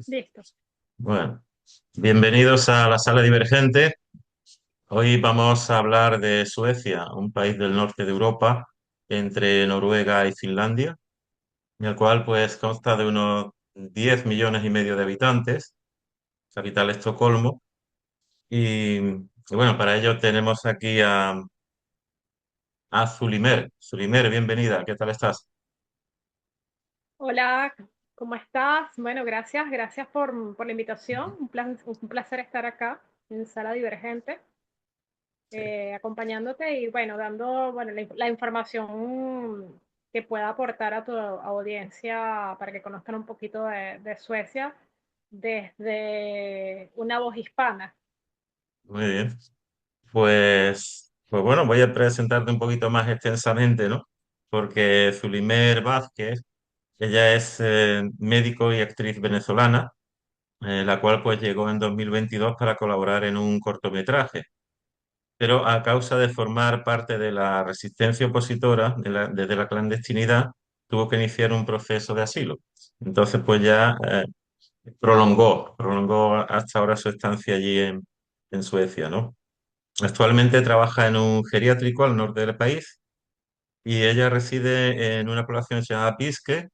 Listo. Bueno, bienvenidos a la sala divergente. Hoy vamos a hablar de Suecia, un país del norte de Europa, entre Noruega y Finlandia, el cual pues consta de unos 10 millones y medio de habitantes, capital Estocolmo. Y bueno, para ello tenemos aquí a Zulimer. Zulimer, bienvenida, ¿qué tal estás? Hola, ¿cómo estás? Bueno, gracias por la invitación. Un placer estar acá en Sala Divergente, Sí. acompañándote y bueno, dando la información que pueda aportar a tu audiencia para que conozcan un poquito de Suecia desde una voz hispana. Muy bien. Pues bueno, voy a presentarte un poquito más extensamente, ¿no? Porque Zulimer Vázquez, ella es médico y actriz venezolana, la cual pues llegó en 2022 para colaborar en un cortometraje, pero a causa de formar parte de la resistencia opositora desde la clandestinidad, tuvo que iniciar un proceso de asilo. Entonces pues ya prolongó hasta ahora su estancia allí en Suecia, ¿no? Actualmente trabaja en un geriátrico al norte del país y ella reside en una población que se llama Piske,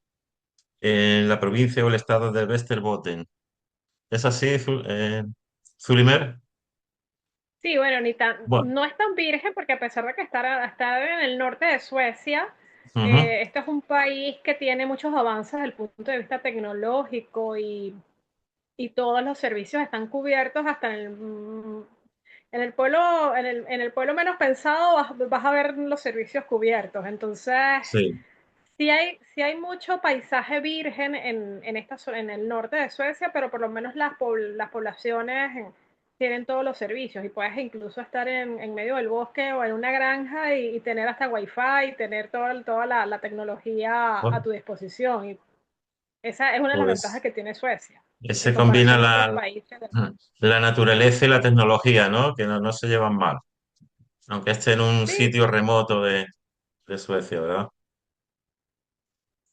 en la provincia o el estado de Västerbotten. ¿Es así, Zulimer? Sí, bueno, Bueno, no es tan virgen porque a pesar de que estar en el norte de Suecia, ujú, este es un país que tiene muchos avances desde el punto de vista tecnológico y todos los servicios están cubiertos hasta en el pueblo, en el pueblo menos pensado vas a ver los servicios cubiertos. Entonces, sí. sí hay mucho paisaje virgen en el norte de Suecia, pero por lo menos las poblaciones tienen todos los servicios y puedes incluso estar en medio del bosque o en una granja y tener hasta wifi y tener toda la tecnología a Bueno, tu disposición. Y esa es una de las ventajas pues que tiene Suecia en se combina comparación a otros países. la naturaleza y la tecnología, ¿no? Que no se llevan mal, aunque esté en un Sí, sitio remoto de Suecia, ¿verdad?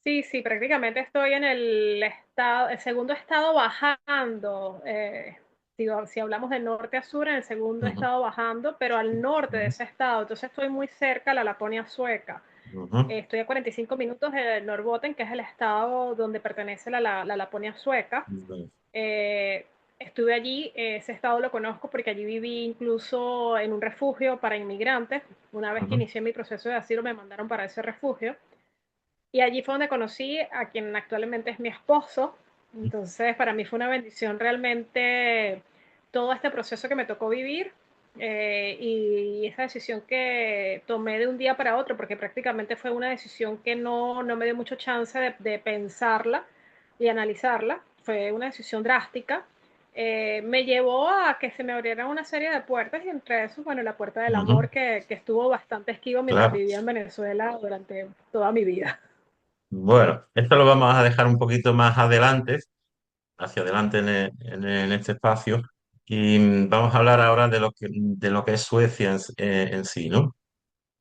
sí, prácticamente estoy en el segundo estado bajando. Si hablamos de norte a sur, en el segundo Ujú, estado bajando, pero al norte de ujú, ese estado. Entonces estoy muy cerca a la Laponia sueca. ujú. Estoy a 45 minutos de Norrbotten, que es el estado donde pertenece la Laponia sueca. Vale. Eh, Estuve allí, ese estado lo conozco porque allí viví incluso en un refugio para inmigrantes. Una vez que Ujú. inicié mi proceso de asilo, me mandaron para ese refugio. Y allí fue donde conocí a quien actualmente es mi esposo. Entonces, para mí fue una bendición realmente todo este proceso que me tocó vivir y esa decisión que tomé de un día para otro, porque prácticamente fue una decisión que no me dio mucho chance de pensarla y analizarla. Fue una decisión drástica. Me llevó a que se me abrieran una serie de puertas y entre eso, bueno, la puerta del Ujú. amor que estuvo bastante esquivo mientras Claro. vivía en Venezuela durante toda mi vida. Bueno, esto lo vamos a dejar un poquito más adelante, hacia adelante en este espacio, y vamos a hablar ahora de lo que es Suecia en sí, ¿no?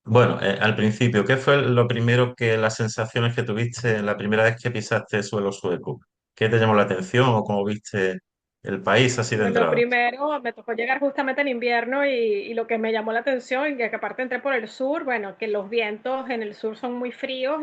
Bueno, al principio, ¿qué fue lo primero las sensaciones que tuviste la primera vez que pisaste suelo sueco? ¿Qué te llamó la atención o cómo viste el país así de Bueno, lo entrada? primero, me tocó llegar justamente en invierno y lo que me llamó la atención, y que aparte entré por el sur, bueno, que los vientos en el sur son muy fríos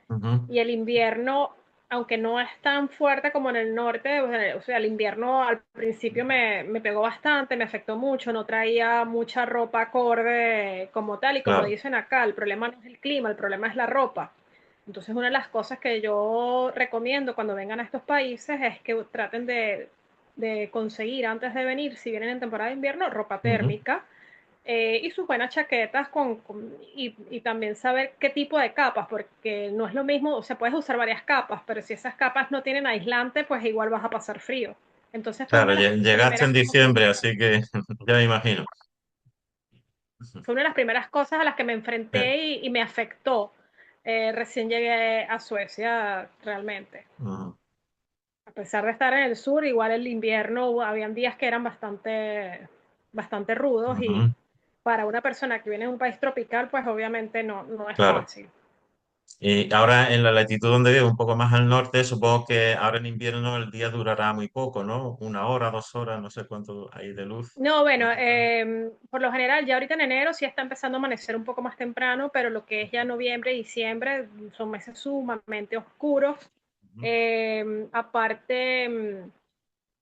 Ujú. y el invierno, aunque no es tan fuerte como en el norte, o sea, el invierno al principio me pegó bastante, me afectó mucho, no traía mucha ropa acorde como tal, y como Claro. dicen acá, el problema no es el clima, el problema es la ropa. Entonces, una de las cosas que yo recomiendo cuando vengan a estos países es que traten de conseguir antes de venir, si vienen en temporada de invierno, ropa Ujú. térmica y sus buenas chaquetas y también saber qué tipo de capas, porque no es lo mismo, o sea, puedes usar varias capas, pero si esas capas no tienen aislante, pues igual vas a pasar frío. Entonces Claro, llegaste en diciembre, así que ya me imagino. fue una de las primeras cosas a las que me Eh, enfrenté y me afectó. Recién llegué a Suecia realmente. ujú, A pesar de estar en el sur, igual el invierno, habían días que eran bastante rudos y ujú. para una persona que viene de un país tropical, pues obviamente no es Claro. fácil. Y ahora en la latitud donde vivo, un poco más al norte, supongo que ahora en invierno el día durará muy poco, ¿no? 1 hora, 2 horas, no sé cuánto hay de luz. No, bueno, Por ahí. por lo general ya ahorita en enero sí está empezando a amanecer un poco más temprano, pero lo que es ya noviembre y diciembre son meses sumamente oscuros. Ujú. Aparte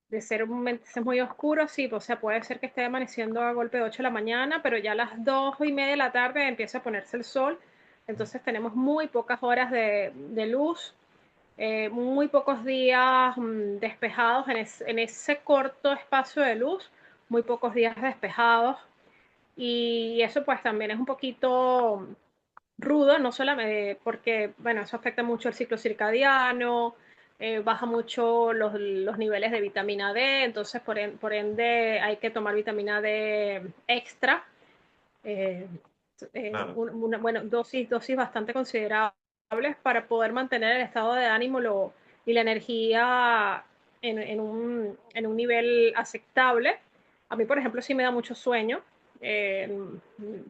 de ser meses muy oscuros, sí, o sea, puede ser que esté amaneciendo a golpe de 8 de la mañana, pero ya a las 2:30 de la tarde empieza a ponerse el sol, entonces tenemos muy pocas horas de luz, muy pocos días despejados en ese corto espacio de luz, muy pocos días despejados. Y eso pues también es un poquito rudo, no solamente porque, bueno, eso afecta mucho el ciclo circadiano, baja mucho los niveles de vitamina D, entonces por ende hay que tomar vitamina D extra, eh, Claro, una bueno, dosis bastante considerables para poder mantener el estado de ánimo y la energía en un nivel aceptable. A mí, por ejemplo, sí me da mucho sueño, eh,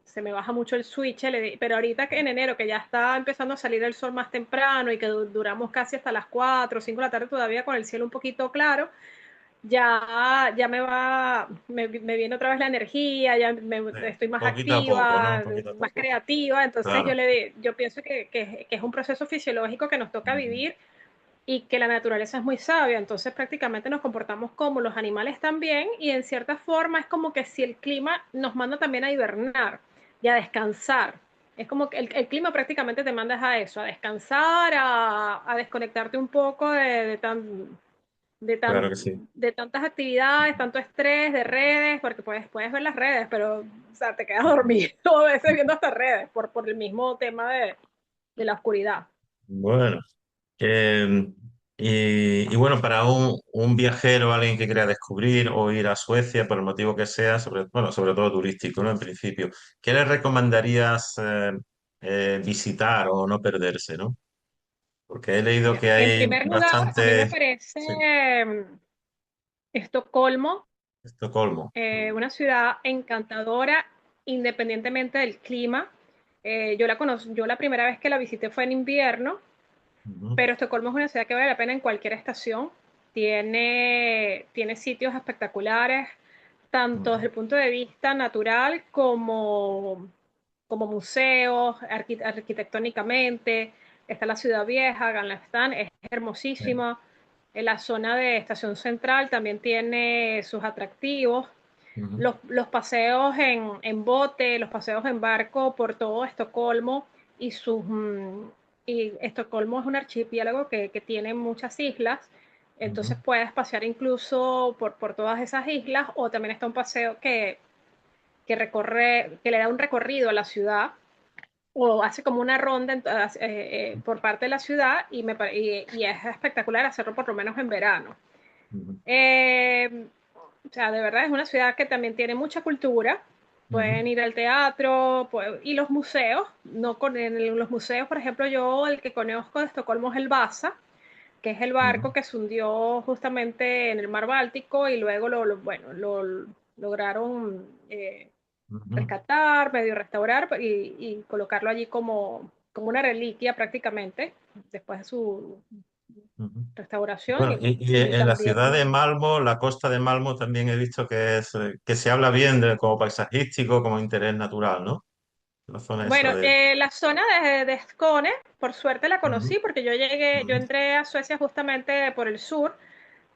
se me baja mucho el switch, pero ahorita que en enero, que ya está empezando a salir el sol más temprano y que duramos casi hasta las 4 o 5 de la tarde todavía con el cielo un poquito claro, ya me viene otra vez la energía, sí. estoy más Poquito a poco, ¿no? activa, Poquito a más poco. creativa, entonces Claro. yo pienso que es un proceso fisiológico que nos toca Ujú. vivir y que la naturaleza es muy sabia, entonces prácticamente nos comportamos como los animales también y en cierta forma es como que si el clima nos manda también a hibernar y a descansar. Es como que el clima prácticamente te manda a eso, a descansar, a desconectarte un poco de, Claro tan, que sí. de tantas actividades, tanto estrés, de redes, porque puedes ver las redes, pero o sea, te quedas dormido a veces viendo estas redes por el mismo tema de la oscuridad. Bueno. Eh, y bueno, para un viajero, alguien que quiera descubrir o ir a Suecia, por el motivo que sea, bueno, sobre todo turístico, ¿no? En principio, ¿qué le recomendarías visitar o no perderse, ¿no? Porque he leído que En hay primer lugar, a mí me bastante... parece Sí, Estocolmo Estocolmo. una ciudad encantadora, independientemente del clima. Yo la primera vez que la visité fue en invierno, Ujú, pero Estocolmo es una ciudad que vale la pena en cualquier estación. Tiene sitios espectaculares, tanto ujú, desde el punto de vista natural como museos, arquitectónicamente. Está la ciudad vieja, Gamla Stan, es sí, hermosísima. En la zona de Estación Central también tiene sus atractivos. ujú, Los paseos en bote, los paseos en barco por todo Estocolmo y y Estocolmo es un archipiélago que tiene muchas islas, ujú, entonces puedes pasear incluso por todas esas islas o también está un paseo que le da un recorrido a la ciudad o hace como una ronda por parte de la ciudad y es espectacular hacerlo por lo menos en verano. ujú, Eh, o sea, de verdad es una ciudad que también tiene mucha cultura. ujú, Pueden ir al teatro y los museos. No en los museos, por ejemplo, yo el que conozco de Estocolmo es el Vasa, que es el ujú, barco que se hundió justamente en el mar Báltico y luego bueno, lo lograron ujú, rescatar, medio restaurar y colocarlo allí como una reliquia prácticamente después de su ujú. restauración Bueno, y y en la también ciudad de Malmo, la costa de Malmo, también he visto que se habla bien de, como paisajístico, como interés natural, ¿no? La zona esa bueno, de... la zona de Skåne, por suerte la Ujú, conocí porque yo ujú, entré a Suecia justamente por el sur.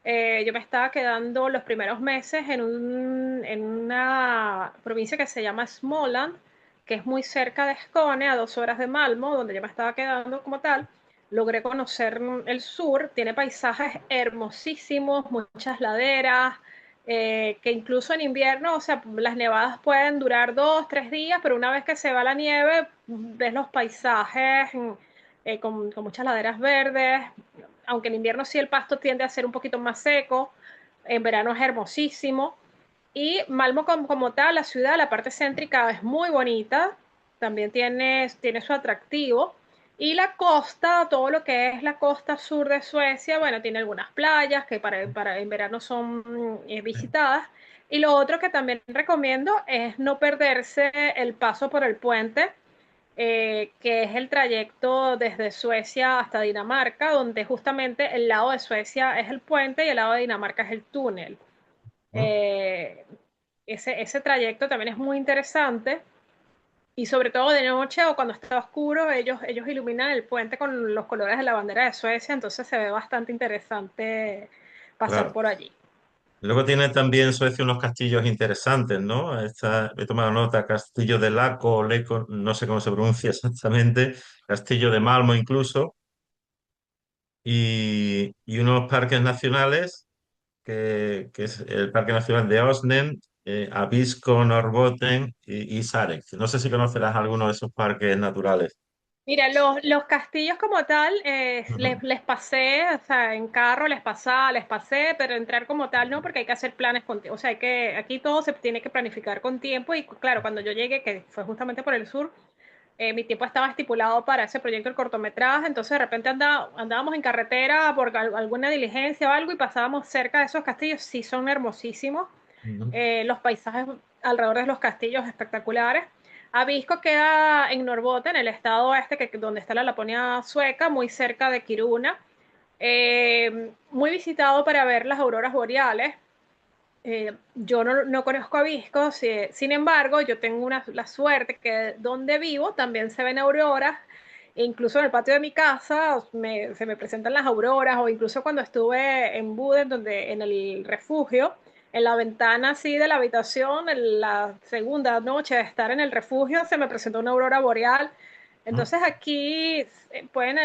Yo me estaba quedando los primeros meses en una provincia que se llama Småland, que es muy cerca de Skåne, a 2 horas de Malmo, donde yo me estaba quedando como tal. Logré conocer el sur, tiene paisajes hermosísimos, muchas laderas, que incluso en invierno, o sea, las nevadas pueden durar 2, 3 días, pero una vez que se va la nieve, ves los paisajes con muchas laderas verdes, aunque en invierno sí el pasto tiende a ser un poquito más seco, en verano es hermosísimo. Y Malmo como tal, la ciudad, la parte céntrica es muy bonita, también tiene su atractivo. Y la costa, todo lo que es la costa sur de Suecia, bueno, tiene algunas playas que en verano son visitadas. Y lo otro que también recomiendo es no perderse el paso por el puente que es el trayecto desde Suecia hasta Dinamarca, donde justamente el lado de Suecia es el puente y el lado de Dinamarca es el túnel. ¿no? Eh, ese trayecto también es muy interesante y sobre todo de noche o cuando está oscuro, ellos iluminan el puente con los colores de la bandera de Suecia, entonces se ve bastante interesante pasar Claro. por allí. Luego tiene también Suecia unos castillos interesantes, ¿no? He tomado nota, Castillo de Laco, o Leco, no sé cómo se pronuncia exactamente, Castillo de Malmo incluso, y unos parques nacionales, que es el Parque Nacional de Osnen, Abisko, Norrbotten y Sarek. No sé si conocerás alguno de esos parques naturales. Mira, los castillos como tal, Ujú, les pasé, o sea, en carro les pasé, pero entrar como tal no, porque hay que hacer planes con tiempo. O sea, aquí todo se tiene que planificar con tiempo y claro, cuando yo llegué, que fue justamente por el sur, mi tiempo estaba estipulado para ese proyecto del cortometraje, entonces de repente andábamos en carretera por alguna diligencia o algo y pasábamos cerca de esos castillos, sí son hermosísimos, ujú, los paisajes alrededor de los castillos espectaculares. Abisko queda en Norrbotten, en el estado oeste, donde está la Laponia sueca, muy cerca de Kiruna, muy visitado para ver las auroras boreales. Yo no conozco Abisko, sin embargo, yo tengo la suerte que donde vivo también se ven auroras, e incluso en el patio de mi casa se me presentan las auroras, o incluso cuando estuve en Buden, en el refugio, en la ventana así de la habitación, en la segunda noche de estar en el refugio, se me presentó una aurora boreal. ujú. Entonces aquí pueden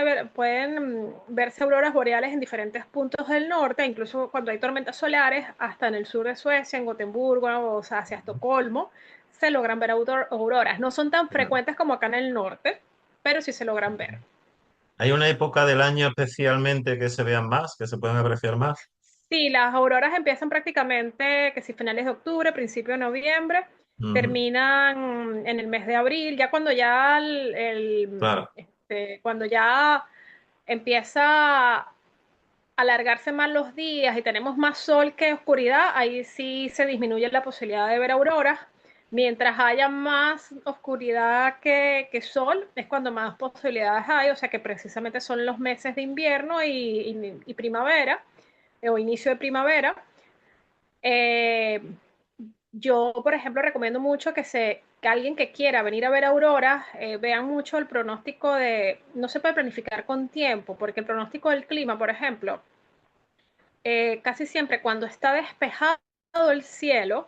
verse auroras boreales en diferentes puntos del norte, incluso cuando hay tormentas solares, hasta en el sur de Suecia, en Gotemburgo, o sea, hacia Estocolmo, se logran ver auroras. No son tan Claro. frecuentes como acá en el norte, pero sí se logran ver. ¿Hay una época del año especialmente que se vean más, que se puedan apreciar más? Sí, las auroras empiezan prácticamente, que si finales de octubre, principio de noviembre, Ujú, terminan en el mes de abril, ya cuando ya claro, cuando ya empieza a alargarse más los días y tenemos más sol que oscuridad, ahí sí se disminuye la posibilidad de ver auroras. Mientras haya más oscuridad que sol, es cuando más posibilidades hay, o sea que precisamente son los meses de invierno y primavera, o inicio de primavera. Eh, yo, por ejemplo, recomiendo mucho que alguien que quiera venir a ver auroras, vean mucho el pronóstico no se puede planificar con tiempo, porque el pronóstico del clima, por ejemplo, casi siempre cuando está despejado el cielo,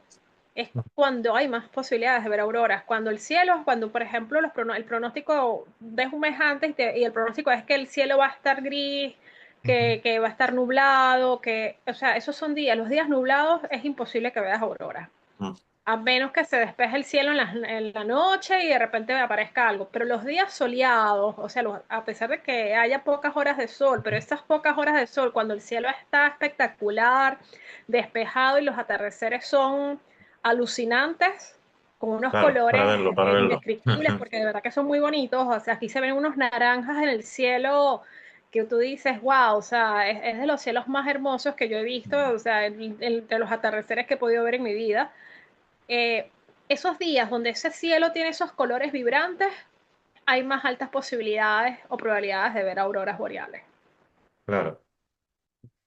es cuando hay más posibilidades de ver auroras. Cuando el cielo, cuando por ejemplo el pronóstico ves un mes antes y el pronóstico es que el cielo va a estar gris, que va a estar nublado, o sea, esos son días. Los días nublados es imposible que veas auroras ujú, a menos que se despeje el cielo en la noche y de repente me aparezca algo. Pero los días soleados, o sea, a pesar de que haya pocas horas de sol, pero estas pocas horas de sol, cuando el cielo está espectacular, despejado y los atardeceres son alucinantes, con unos claro, para colores verlo, para verlo. indescriptibles, porque de verdad que son muy bonitos. O sea, aquí se ven unos naranjas en el cielo que tú dices, wow, o sea, es de los cielos más hermosos que yo he visto, o sea, de los atardeceres que he podido ver en mi vida. eh, Esos días donde ese cielo tiene esos colores vibrantes, hay más altas posibilidades o probabilidades de ver auroras boreales. Claro.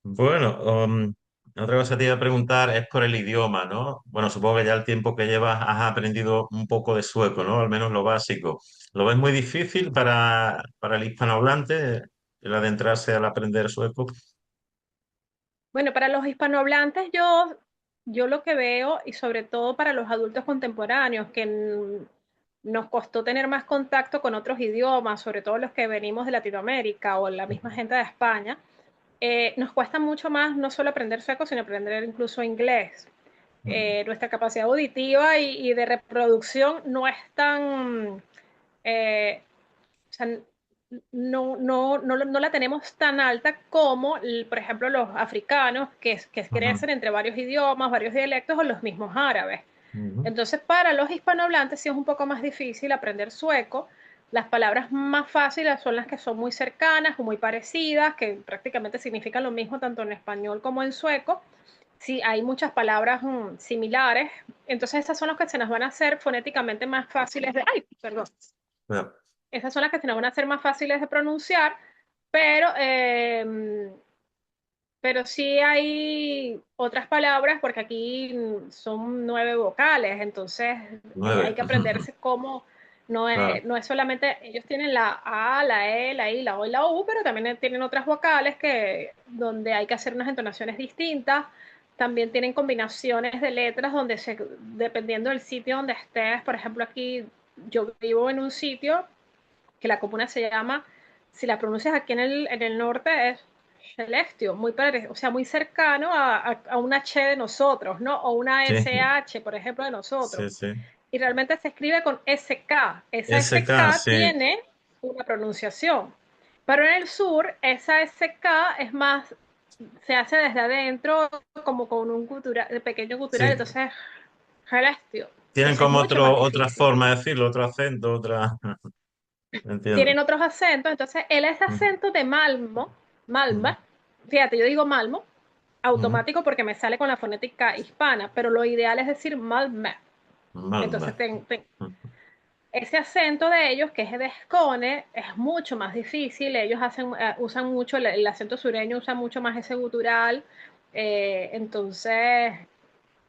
Bueno, otra cosa que te iba a preguntar es por el idioma, ¿no? Bueno, supongo que ya el tiempo que llevas has aprendido un poco de sueco, ¿no? Al menos lo básico. ¿Lo ves muy difícil para el hispanohablante el adentrarse al aprender sueco? Bueno, para los hispanohablantes yo lo que veo, y sobre todo para los adultos contemporáneos, que nos costó tener más contacto con otros idiomas, sobre todo los que venimos de Latinoamérica o la misma gente de España, nos cuesta mucho más no solo aprender sueco, sino aprender incluso inglés. Mm, Nuestra capacidad auditiva y de reproducción no es tan, eh, o sea, no la tenemos tan alta como, por ejemplo, los africanos que ujú, crecen entre varios idiomas, varios dialectos o los mismos árabes. ujú. Entonces, para los hispanohablantes sí es un poco más difícil aprender sueco. Las palabras más fáciles son las que son muy cercanas o muy parecidas, que prácticamente significan lo mismo tanto en español como en sueco. Sí, hay muchas palabras similares. Entonces, estas son las que se nos van a hacer fonéticamente más fáciles de... ¡Ay! Perdón. Claro. esas son las que se nos van a hacer más fáciles de pronunciar, pero, pero sí hay otras palabras, porque aquí son 9 vocales, entonces hay Nueve. que aprenderse cómo, Claro. no es solamente, ellos tienen la A, la E, la I, la O y la U, pero también tienen otras vocales donde hay que hacer unas entonaciones distintas. También tienen combinaciones de letras dependiendo del sitio donde estés. Por ejemplo, aquí yo vivo en un sitio que la comuna se llama, si la pronuncias aquí en el norte, es Celestio, o sea, muy cercano a una H de nosotros, ¿no? O una Sí, SH, por ejemplo, de nosotros. sí, sí. Y realmente se escribe con SK. Esa SK, SK sí. tiene una pronunciación. Pero en el sur, esa SK es más, se hace desde adentro, como con un pequeño gutural, Sí. entonces, Celestio. Tienen Entonces es como mucho más otra difícil. forma de decirlo, otro acento, otra. Entiendo. Tienen otros acentos, entonces él es Ujú, acento de Malmo, ujú, Malma, fíjate, yo digo Malmo, ujú. automático porque me sale con la fonética hispana, pero lo ideal es decir Malmö. Entonces, Malma. Ujú. ese acento de ellos, que es de Skåne, es mucho más difícil. Ellos usan mucho, el acento sureño usa mucho más ese gutural. Entonces,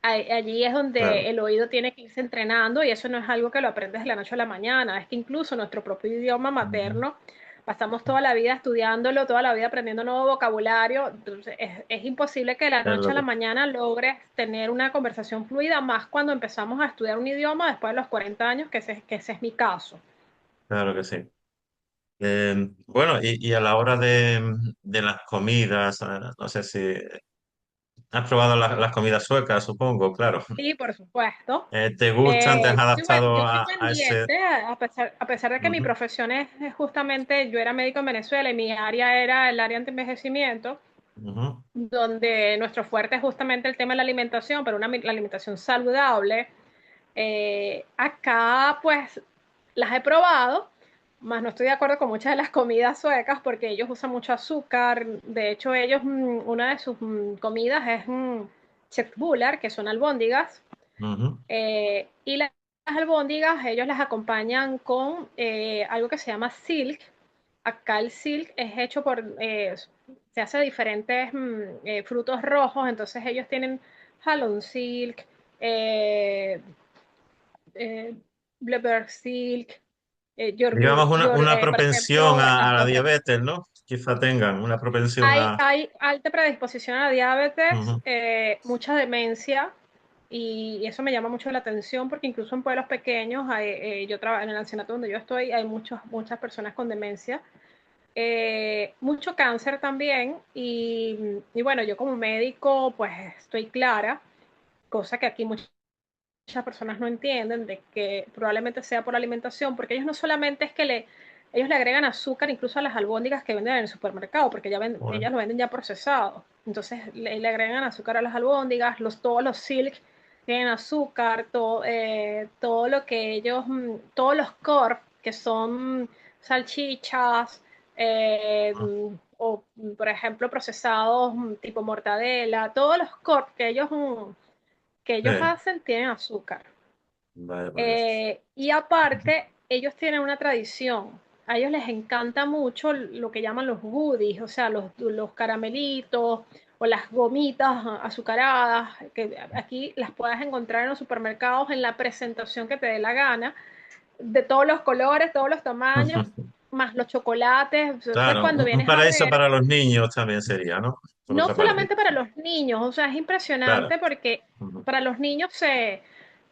allí es donde Claro. el oído tiene que irse entrenando, y eso no es algo que lo aprendes de la noche a la mañana. Es que incluso nuestro propio idioma Ujú. materno, pasamos toda la vida estudiándolo, toda la vida aprendiendo nuevo vocabulario. Entonces es imposible que de la Es noche lo a la que. mañana logres tener una conversación fluida, más cuando empezamos a estudiar un idioma después de los 40 años, que ese es mi caso. Claro que sí. Bueno, y a la hora de las comidas, no sé si has probado las comidas suecas, supongo, claro. Sí, por supuesto. ¿Te gustan? ¿Te has Yo adaptado estoy a ese? pendiente, a pesar de que mi Ujú, profesión es justamente, yo era médico en Venezuela y mi área era el área anti-envejecimiento, ujú, donde nuestro fuerte es justamente el tema de la alimentación, pero la alimentación saludable. Acá, pues, las he probado, más no estoy de acuerdo con muchas de las comidas suecas porque ellos usan mucho azúcar. De hecho, ellos, una de sus comidas es köttbullar, que son albóndigas. ujú. Y las albóndigas, ellos las acompañan con algo que se llama silk. Acá el silk es hecho se hace de diferentes frutos rojos, entonces ellos tienen halon silk, eh, eh, blueberry silk, Digamos una por propensión ejemplo, a la diabetes, ¿no? Quizá tengan una propensión a. hay alta predisposición a la diabetes, Ujú, mucha demencia, y eso me llama mucho la atención porque incluso en pueblos pequeños, yo trabajo en el ancianato donde yo estoy, hay muchas personas con demencia, mucho cáncer también, y bueno, yo como médico pues estoy clara, cosa que aquí muchas personas no entienden, de que probablemente sea por alimentación, porque ellos no solamente es que ellos le agregan azúcar incluso a las albóndigas que venden en el supermercado, porque joder, ellas lo venden ya procesado. Entonces le agregan azúcar a las albóndigas, todos los silk tienen azúcar, todo lo que todos los corn, que son salchichas, ah, o por ejemplo procesados tipo mortadela, todos los corn que ellos sí, hacen tienen azúcar. vaya por Dios. Y aparte, ellos tienen una tradición. A ellos les encanta mucho lo que llaman los goodies, o sea, los caramelitos o las gomitas azucaradas, que aquí las puedes encontrar en los supermercados en la presentación que te dé la gana, de todos los colores, todos los tamaños, más los chocolates. Entonces, Claro, cuando un vienes a paraíso ver, para los niños también sería, ¿no? Por no otra parte. solamente para los niños, o sea, es Claro. impresionante porque Ujú, para los niños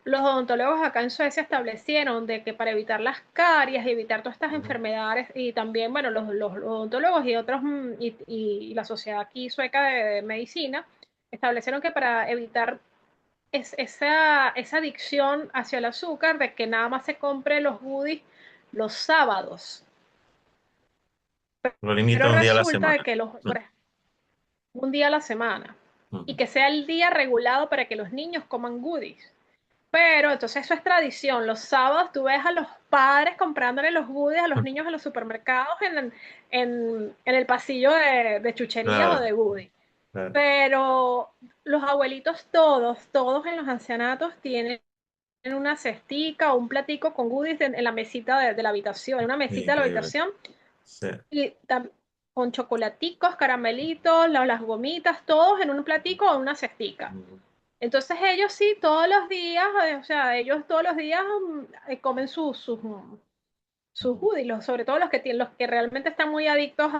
los odontólogos acá en Suecia establecieron de que para evitar las caries, evitar todas estas ujú. enfermedades, y también, bueno, los odontólogos y otros, y la sociedad aquí sueca de medicina, establecieron que para evitar esa adicción hacia el azúcar, de que nada más se compre los goodies los sábados. Lo Pero limita un día a la resulta de semana. que un día a la semana, y Ujú, que sea el día regulado para que los niños coman goodies. Pero entonces eso es tradición. Los sábados tú ves a los padres comprándole los goodies a los ujú. niños en los supermercados en el pasillo de chucherías o Claro, de goodies. claro. Pero los abuelitos todos en los ancianatos tienen una cestica o un platico con goodies en la mesita de la habitación, en una mesita de la Increíble. habitación, Sí. y con chocolaticos, caramelitos, las gomitas, todos en un platico o en una cestica. Ujú. Entonces ellos sí, todos los días, o sea, ellos todos los días comen sus Ujú. goodies, sobre todo los que realmente están muy adictos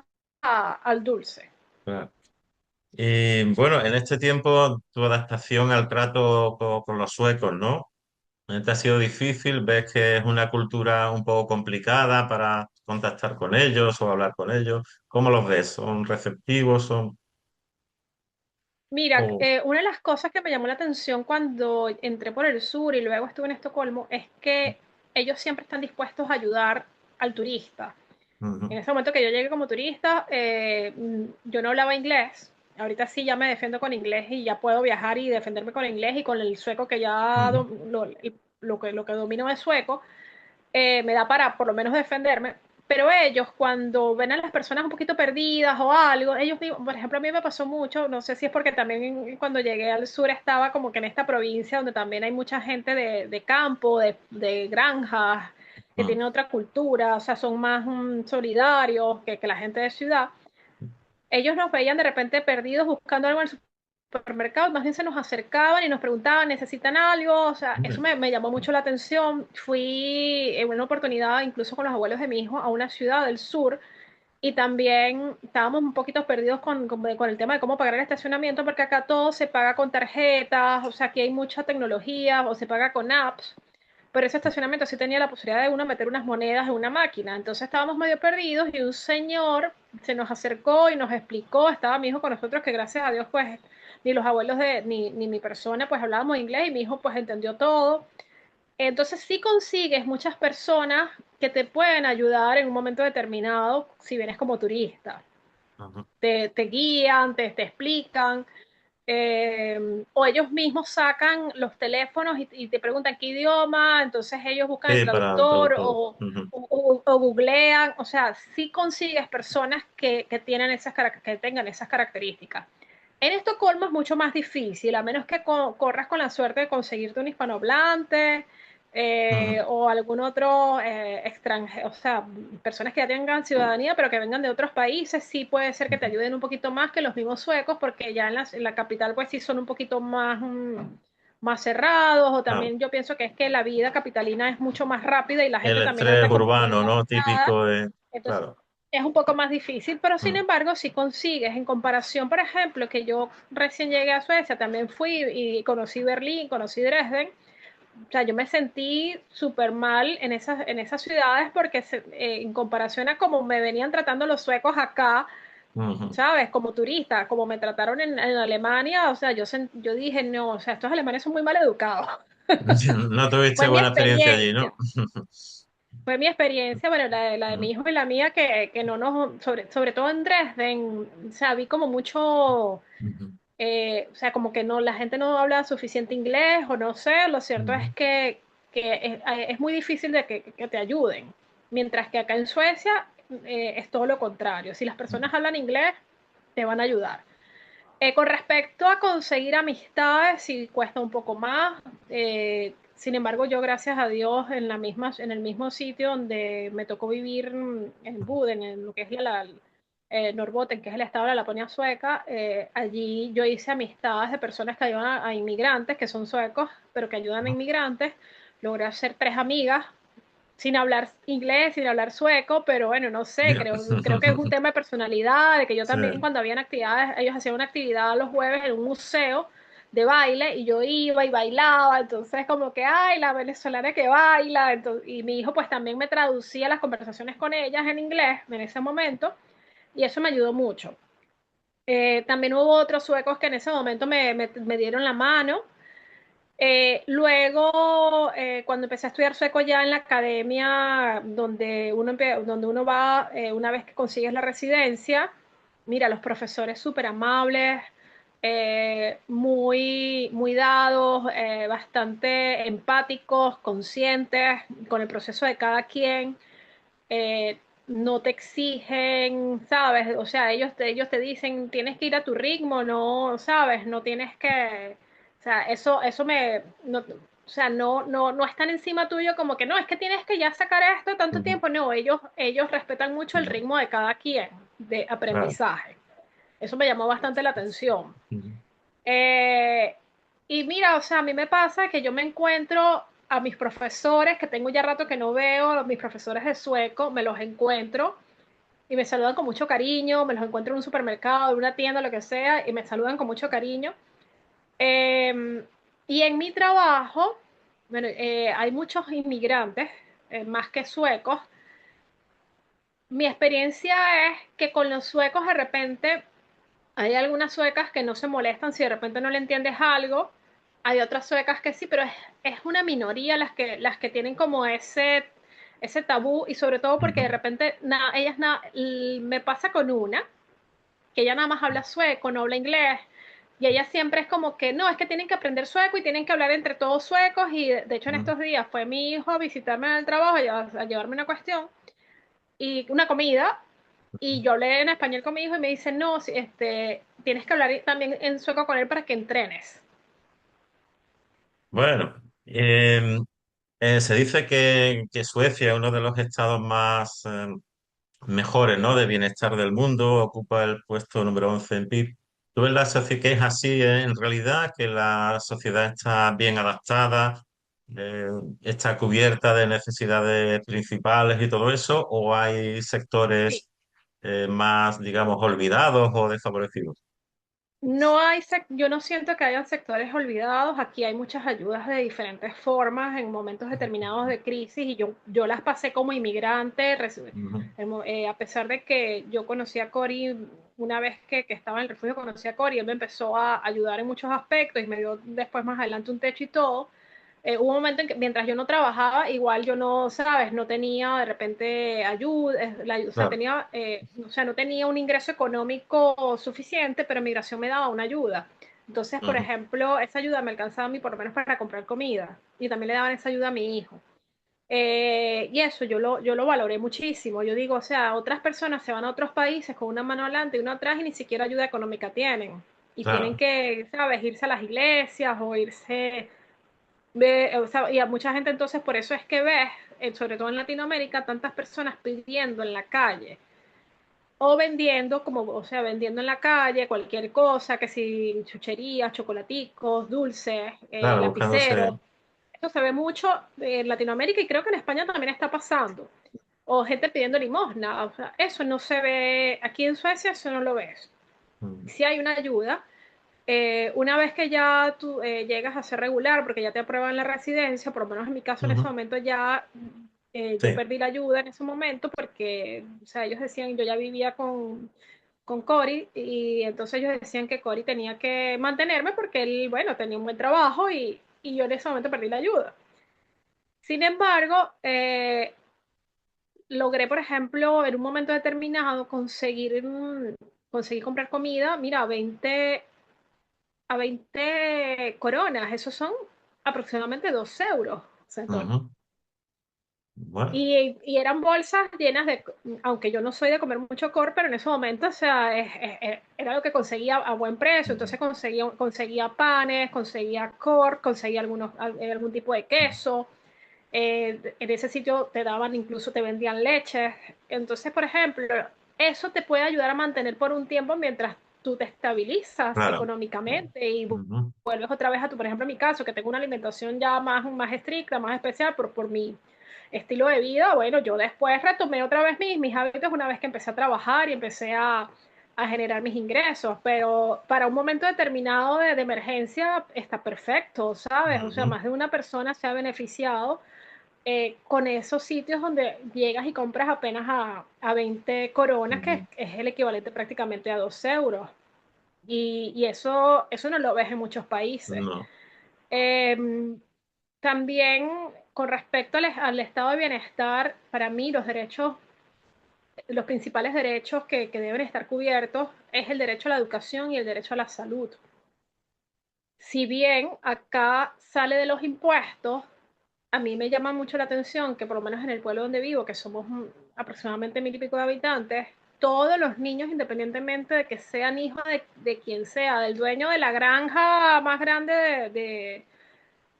al dulce. Claro. Y bueno, en este tiempo tu adaptación al trato con los suecos, ¿no? ¿Te ha sido difícil? ¿Ves que es una cultura un poco complicada para contactar con ellos o hablar con ellos? ¿Cómo los ves? ¿Son receptivos? ¿Son... Mira, o- una de las cosas que me llamó la atención cuando entré por el sur y luego estuve en Estocolmo es que ellos siempre están dispuestos a ayudar al turista. En Ujú, ese momento que yo llegué como turista, yo no hablaba inglés. Ahorita sí ya me defiendo con inglés y ya puedo viajar y defenderme con inglés y con el sueco que ya ujú, lo que domino de sueco, me da para por lo menos defenderme. Pero ellos, cuando ven a las personas un poquito perdidas o algo, ellos, por ejemplo, a mí me pasó mucho, no sé si es porque también cuando llegué al sur estaba como que en esta provincia donde también hay mucha gente de campo, de granjas, que ujú. tienen otra cultura, o sea, son más solidarios que la gente de ciudad. Ellos nos veían de repente perdidos buscando algo en el supermercado, más bien se nos acercaban y nos preguntaban, ¿necesitan algo? O sea, eso me llamó mucho la atención. Fui en una oportunidad, incluso con los abuelos de mi hijo, a una ciudad del sur y también estábamos un poquito perdidos con el tema de cómo pagar el estacionamiento, porque acá todo se paga con tarjetas, o sea, aquí hay mucha tecnología o se paga con apps. Pero ese estacionamiento sí tenía la posibilidad de uno meter unas monedas en una máquina. Entonces estábamos medio perdidos y un señor se nos acercó y nos explicó, estaba mi hijo con nosotros, que gracias a Dios pues ni los abuelos ni mi persona pues hablábamos inglés y mi hijo pues entendió todo. Entonces sí consigues muchas personas que te pueden ayudar en un momento determinado si vienes como turista. Ujú. Te guían, te explican, o ellos mismos sacan los teléfonos y te preguntan qué idioma, entonces ellos buscan el Sí, para el traductor traductor. Ujú. o googlean, o sea, sí consigues personas que tienen que tengan esas características. En Estocolmo es mucho más difícil, a menos que corras con la suerte de conseguirte un hispanohablante Ujú. o algún otro extranjero, o sea, personas que ya tengan ciudadanía pero que vengan de otros países, sí puede ser que te Ujú. ayuden un poquito más que los mismos suecos, porque ya en la capital pues sí son un poquito más, más cerrados, o Claro. también yo pienso que es que la vida capitalina es mucho más rápida y la El gente también estrés anda como muy urbano, ¿no? apurada, Típico de... entonces Claro. es un poco más difícil, pero sin Mm. embargo, si consigues, en comparación, por ejemplo, que yo recién llegué a Suecia, también fui y conocí Berlín, conocí Dresden, o sea, yo me sentí súper mal en esas ciudades porque en comparación a cómo me venían tratando los suecos acá, Ujú. ¿sabes? Como turista, como me trataron en Alemania, o sea, yo dije, no, o sea, estos alemanes son muy mal educados. No tuviste Fue mi buena experiencia allí, ¿no? experiencia. Fue mi experiencia, bueno, la de Mm. mi hijo y la mía, que no nos, sobre todo en Dresden, o sea, vi como mucho, Ujú. o sea, como que no, la gente no habla suficiente inglés o no sé, lo cierto es Ujú. que es muy difícil de que te ayuden, mientras que acá en Suecia es todo lo contrario, si las personas hablan inglés, te van a ayudar. Con respecto a conseguir amistades, sí cuesta un poco más. Sin embargo, yo gracias a Dios en el mismo sitio donde me tocó vivir en Buden, en lo que es Norrbotten, que es el estado de la Laponia sueca, allí yo hice amistades de personas que ayudan a inmigrantes, que son suecos, pero que ayudan a inmigrantes. Logré hacer tres amigas sin hablar inglés, sin hablar sueco, pero bueno, no sé, Ya. creo que es un tema de personalidad, de que yo Sí. también cuando habían actividades, ellos hacían una actividad los jueves en un museo de baile y yo iba y bailaba, entonces como que, ay, la venezolana que baila, entonces, y mi hijo pues también me traducía las conversaciones con ellas en inglés en ese momento y eso me ayudó mucho. También hubo otros suecos que en ese momento me dieron la mano. Luego, cuando empecé a estudiar sueco ya en la academia, donde uno va una vez que consigues la residencia, mira, los profesores súper amables, muy dados, bastante empáticos, conscientes con el proceso de cada quien. No te exigen, ¿sabes? O sea, ellos te dicen, tienes que ir a tu ritmo, no, ¿sabes? No tienes que, o sea, eso me, no, o O sea, no están encima tuyo como que no, es que tienes que ya sacar esto tanto ujú, tiempo. No, ellos respetan mucho el ya, ritmo de cada quien de claro, aprendizaje. Eso me llamó bastante la atención. ujú, Eh, y mira, o sea, a mí me pasa que yo me encuentro a mis profesores, que tengo ya rato que no veo, a mis profesores de sueco, me los encuentro y me saludan con mucho cariño, me los encuentro en un supermercado, en una tienda, lo que sea, y me saludan con mucho cariño. Eh, y en mi trabajo, bueno, hay muchos inmigrantes, más que suecos. Mi experiencia es que con los suecos de repente hay algunas suecas que no se molestan si de repente no le entiendes algo. Hay otras suecas que sí, pero es una minoría las que tienen como ese tabú y sobre todo porque de ujú, repente me pasa con una que ella nada más habla sueco, no habla inglés. Y ella siempre es como que no, es que tienen que aprender sueco y tienen que hablar entre todos suecos. Y de hecho en ujú. estos días fue mi hijo a visitarme en el trabajo, a llevarme una cuestión y una comida. Y yo hablé en español con mi hijo y me dice, no, tienes que hablar también en sueco con él para que entrenes. Bueno, se dice que Suecia es uno de los estados más mejores, ¿no? De bienestar del mundo, ocupa el puesto número 11 en PIB. ¿Tú ves la sociedad que es así en realidad, que la sociedad está bien adaptada, eh, está cubierta de necesidades principales y todo eso, o hay Sí. sectores más, digamos, olvidados o desfavorecidos? Yo no siento que hayan sectores olvidados. Aquí hay muchas ayudas de diferentes formas en momentos determinados de crisis y yo las pasé como inmigrante. Ujú, A pesar de que yo conocí a Cory una vez que estaba en el refugio, conocí a Cory, él me empezó a ayudar en muchos aspectos y me dio después más adelante un techo y todo. Hubo un momento en que mientras yo no trabajaba, igual yo no, sabes, no tenía de repente ayuda, o sea, claro. no tenía un ingreso económico suficiente, pero migración me daba una ayuda. Entonces, por Ujú, ejemplo, esa ayuda me alcanzaba a mí por lo menos para comprar comida y también le daban esa ayuda a mi hijo. Y eso yo lo valoré muchísimo. Yo digo, o sea, otras personas se van a otros países con una mano adelante y una atrás y ni siquiera ayuda económica tienen. Y tienen claro. que, ¿sabes?, irse a las iglesias o irse o sea, y a mucha gente entonces por eso es que ves, sobre todo en Latinoamérica, tantas personas pidiendo en la calle o vendiendo, como, o sea, vendiendo en la calle cualquier cosa, que si chucherías, chocolaticos, dulces, Claro, buscándose. lapiceros. Esto se ve mucho en Latinoamérica y creo que en España también está pasando. O gente pidiendo limosna, o sea, eso no se ve, aquí en Suecia eso no lo ves. Mm, Si hay una ayuda, una vez que ya tú llegas a ser regular, porque ya te aprueban la residencia, por lo menos en mi caso en ese ujú, momento ya yo sí. perdí la ayuda en ese momento porque, o sea, ellos decían, yo ya vivía con Cory y entonces ellos decían que Cory tenía que mantenerme porque él, bueno, tenía un buen trabajo y yo en ese momento perdí la ayuda. Sin embargo, logré, por ejemplo, en un momento determinado conseguir comprar comida, mira, 20 coronas, esos son aproximadamente 2 euros. O sea, Ujú. Bueno. y eran bolsas llenas de, aunque yo no soy de comer mucho cor, pero en ese momento, o sea, era lo que conseguía a buen precio. Ujú, Entonces conseguía panes, conseguía cor, conseguía algún tipo de queso. En ese sitio te daban, incluso te vendían leche. Entonces, por ejemplo, eso te puede ayudar a mantener por un tiempo mientras tú te estabilizas claro. económicamente y Ujú, vuelves otra vez a tu, por ejemplo, en mi caso, que tengo una alimentación ya más estricta, más especial por mi estilo de vida. Bueno, yo después retomé otra vez mis hábitos una vez que empecé a trabajar y empecé a generar mis ingresos, pero para un momento determinado de emergencia está perfecto, ¿sabes? O sea, ujú, más de una persona se ha beneficiado con esos sitios donde llegas y compras apenas a 20 coronas, que ujú. es el equivalente prácticamente a 2 euros. Y eso no lo ves en muchos países. No. Eh, También con respecto al estado de bienestar, para mí los principales derechos que deben estar cubiertos es el derecho a la educación y el derecho a la salud. Si bien acá sale de los impuestos, a mí me llama mucho la atención que por lo menos en el pueblo donde vivo, que somos aproximadamente 1.000 y pico de habitantes, todos los niños, independientemente de que sean hijos de quien sea, del dueño de la granja más grande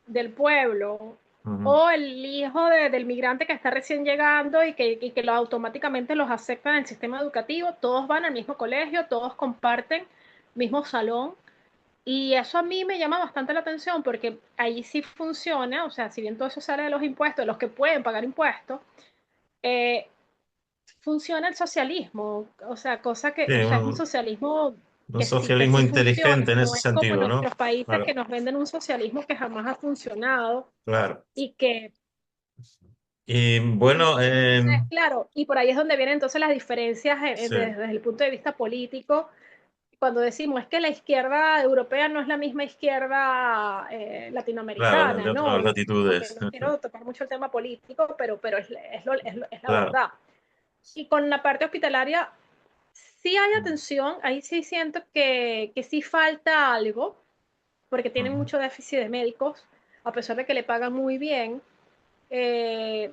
del pueblo ujú. o el hijo del migrante que está recién llegando y que automáticamente los aceptan en el sistema educativo, todos van al mismo colegio, todos comparten mismo salón. Y eso a mí me llama bastante la atención porque ahí sí funciona, o sea, si bien todo eso sale de los impuestos, de los que pueden pagar impuestos, eh, funciona el socialismo, o sea, cosa que, Sí, o sea, es un socialismo un que socialismo sí funciona, inteligente en no ese es como sentido, ¿no? nuestros países que Claro, nos venden un socialismo que jamás ha funcionado claro. y que Y bueno, entonces, claro, y por ahí es donde vienen entonces las diferencias sí, desde el punto de vista político, cuando decimos es que la izquierda europea no es la misma izquierda claro, latinoamericana, de otras ¿no? Aunque latitudes, no quiero tocar mucho el tema político, pero es la claro. verdad. Y con la parte hospitalaria sí hay atención, ahí sí siento que sí falta algo, porque tienen Ujú. mucho déficit de médicos, a pesar de que le pagan muy bien. Eh,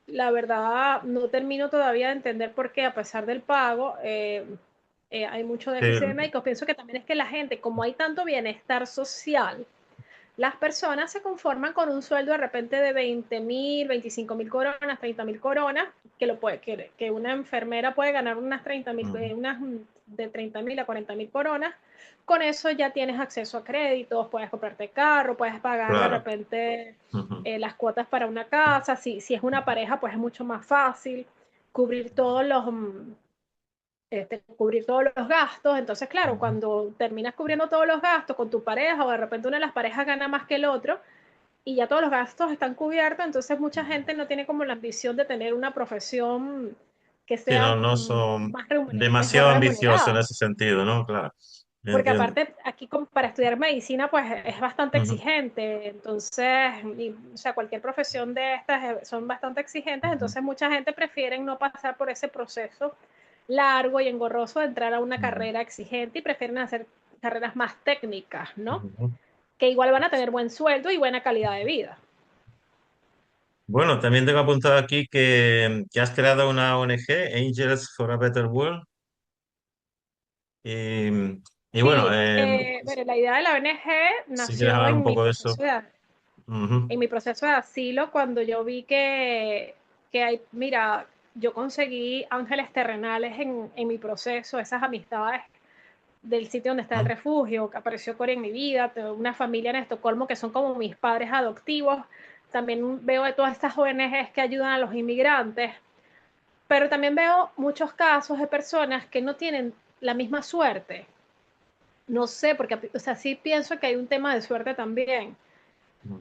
la verdad, no termino todavía de entender por qué, a pesar del pago, hay mucho déficit de Sí, médicos. Pienso que también es que la gente, como hay tanto bienestar social, las personas se conforman con un sueldo de repente de 20.000, 25.000 coronas, 30.000 coronas, que una enfermera puede ganar unas 30.000, ujú, unas de 30.000 a 40.000 coronas. Con eso ya tienes acceso a créditos, puedes comprarte carro, puedes pagar de claro. repente Ujú, las cuotas para una casa. Si es una pareja, pues es mucho más fácil cubrir cubrir todos los gastos. Entonces, claro, ujú. cuando terminas cubriendo todos los gastos con tu pareja o de repente una de las parejas gana más que el otro y ya todos los gastos están cubiertos, entonces mucha gente no tiene como la ambición de tener una profesión que Sí, sea no, no son mejor demasiado ambiciosos en remunerada. ese sentido, ¿no? Claro, Porque entiendo. aparte aquí para estudiar medicina pues es bastante Ujú, exigente, entonces, o sea, cualquier profesión de estas son bastante exigentes, ujú, entonces mucha gente prefiere no pasar por ese proceso largo y engorroso de entrar a una ujú, carrera exigente y prefieren hacer carreras más técnicas, ¿no? ujú. Que igual van a tener buen sueldo y buena calidad de vida. Bueno, también tengo apuntado aquí que has creado una ONG, Angels for a Better World. Y bueno, Sí, bueno, la idea de la ONG si quieres nació hablar un poco de eso. en Ujú, mi proceso de asilo cuando yo vi que hay, mira, yo conseguí ángeles terrenales en mi proceso, esas amistades del sitio donde está el ujú, refugio, que apareció Corea en mi vida, tengo una familia en Estocolmo que son como mis padres adoptivos, también veo de todas estas ONGs que ayudan a los inmigrantes, pero también veo muchos casos de personas que no tienen la misma suerte. No sé, porque, o sea, sí pienso que hay un tema de suerte también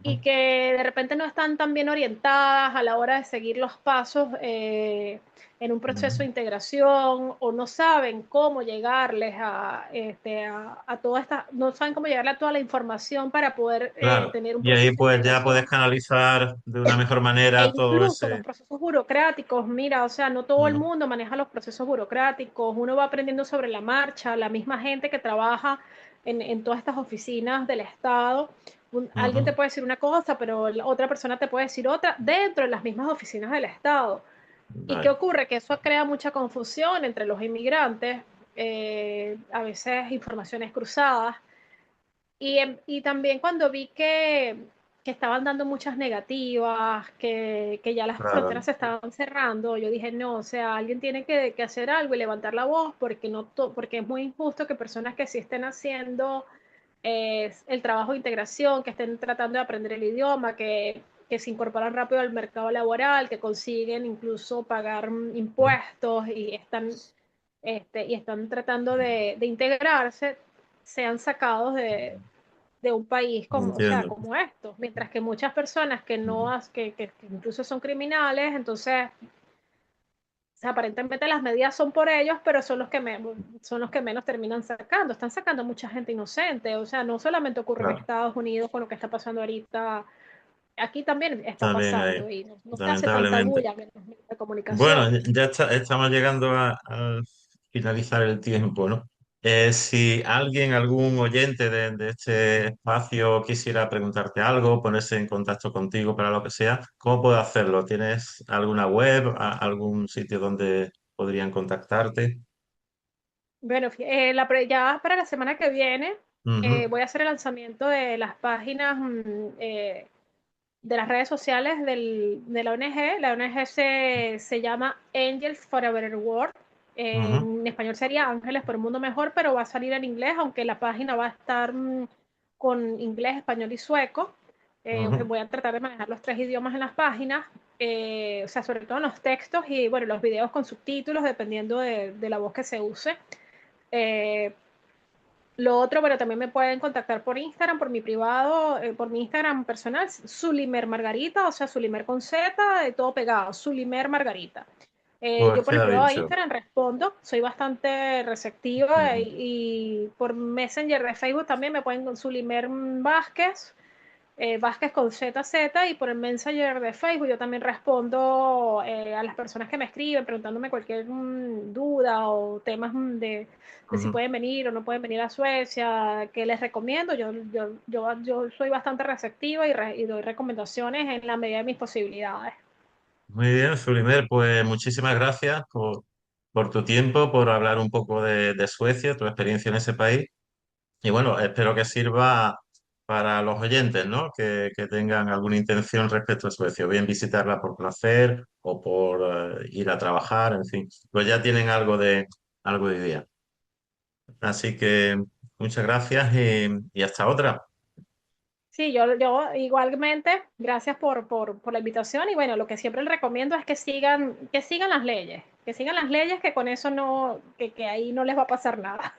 y ujú. que de repente no están tan bien orientadas a la hora de seguir los pasos en un proceso de Ujú. integración o no saben cómo llegarles a toda esta, no saben cómo llegarle a toda la información para poder Claro. tener un Y ahí proceso de pues ya puedes integración canalizar de una mejor e manera todo incluso los ese. procesos burocráticos, mira, o sea, no todo el Ujú, mundo maneja los procesos burocráticos, uno va aprendiendo sobre la marcha, la misma gente que trabaja en todas estas oficinas del Estado, alguien te ujú. puede decir una cosa, pero la otra persona te puede decir otra dentro de las mismas oficinas del Estado. ¿Y qué Vale. ocurre? Que eso crea mucha confusión entre los inmigrantes, a veces informaciones cruzadas, y también cuando vi que estaban dando muchas negativas, que ya las Claro. fronteras se estaban cerrando, yo dije, no, o sea, alguien tiene que hacer algo y levantar la voz porque, porque es muy injusto que personas que sí estén haciendo el trabajo de integración, que estén tratando de aprender el idioma, que se incorporan rápido al mercado laboral, que consiguen incluso pagar impuestos y están tratando de integrarse, sean sacados de un país como, o sea, Entiendo. como estos, mientras que muchas personas que Ujú. no que incluso son criminales, entonces o sea, aparentemente las medidas son por ellos, pero son los que menos terminan sacando. Están sacando mucha gente inocente. O sea, no solamente ocurre en Claro. Estados Unidos con lo que está pasando ahorita, aquí también está También hay, pasando y no se hace tanta lamentablemente. bulla en los medios de Bueno, comunicación. ya estamos llegando a finalizar el tiempo, ¿no? Si alguien, algún oyente de este espacio quisiera preguntarte algo, ponerse en contacto contigo para lo que sea, ¿cómo puedo hacerlo? ¿Tienes alguna web, algún sitio donde podrían contactarte? Bueno, ya para la semana que viene Ujú, voy a hacer el lanzamiento de las páginas de las redes sociales de la ONG. La ONG se llama Angels for a Better World. Ujú, En español sería Ángeles por un Mundo Mejor, pero va a salir en inglés, aunque la página va a estar con inglés, español y sueco. ujú, Voy a tratar de manejar los tres idiomas en las páginas, o sea, sobre todo en los textos y bueno, los videos con subtítulos, dependiendo de la voz que se use. Eh, lo otro, bueno, también me pueden contactar por Instagram, por mi privado, por mi Instagram personal, Sulimer Margarita, o sea, Sulimer con Z, todo pegado, Sulimer Margarita. Yo pues por el queda privado de dicho. Instagram respondo, soy bastante receptiva Ujú, y por Messenger de Facebook también me pueden con Sulimer Vázquez, Vázquez con Z y por el Messenger de Facebook yo también respondo a las personas que me escriben preguntándome cualquier duda o temas de si ujú. pueden venir o no pueden venir a Suecia, que les recomiendo. Yo soy bastante receptiva y doy recomendaciones en la medida de mis posibilidades. Muy bien, Zulimer, pues muchísimas gracias por tu tiempo, por hablar un poco de Suecia, tu experiencia en ese país. Y bueno, espero que sirva para los oyentes, ¿no? Que tengan alguna intención respecto a Suecia, o bien visitarla por placer o por ir a trabajar, en fin, pues ya tienen algo de idea. Así que muchas gracias y hasta otra. Sí, yo igualmente, gracias por la invitación y bueno, lo que siempre les recomiendo es que sigan las leyes, que sigan las leyes, que con eso no, que ahí no les va a pasar nada.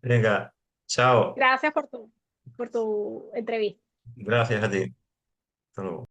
Venga, chao. Gracias por tu entrevista. Gracias a ti. Hasta luego.